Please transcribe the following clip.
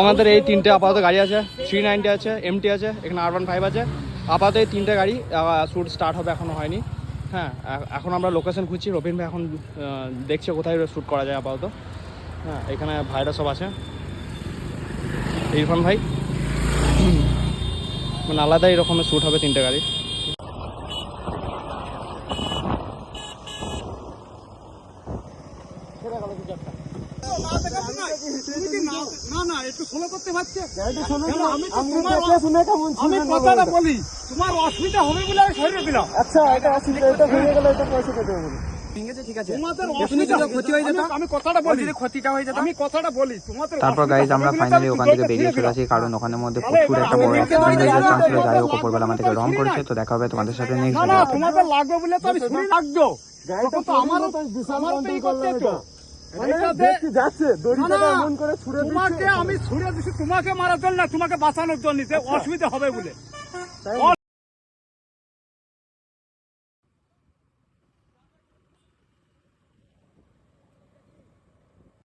আমাদের এই তিনটে আপাতত গাড়ি আছে, 390 আছে, এমটি আছে, এখানে R15 আছে। আপাতত এই তিনটে গাড়ি শ্যুট স্টার্ট হবে, এখনও হয়নি। হ্যাঁ, এখন আমরা লোকেশন খুঁজছি। রবিন ভাই এখন দেখছে কোথায় শ্যুট করা যায় আপাতত। হ্যাঁ, এখানে ভাইরা সব আছে, ইরফান ভাই, মানে আলাদা এরকমের শ্যুট হবে তিনটে গাড়ি। কথাটা বলি, তোমার অসুবিধা হবে বলে আমি সরিয়ে দিলাম। আচ্ছা, এটা অসুবিধা, এটা হয়ে গেলে এটা পয়সা কেটে হবে। তারপর গাইজ আমরা ফাইনালি ওখান থেকে বেরিয়ে চলে আসি, কারণ ওখানের মধ্যে প্রচুর একটা বড় অ্যাক্সিডেন্ট হয়ে যাওয়ার চান্স ছিল। যাই হোক, ওপরবেলা আমাদেরকে রং করেছে। তো দেখা হবে তোমাদের সাথে নেক্সট ভিডিও। তোমাদের লাগবে বলে তো আমি শুনে রাখবো। তোমাকে আমি ছুড়ে দিচ্ছি তোমাকে মারার জন্য না, তোমাকে বাঁচানোর জন্য, অসুবিধা হবে বলে।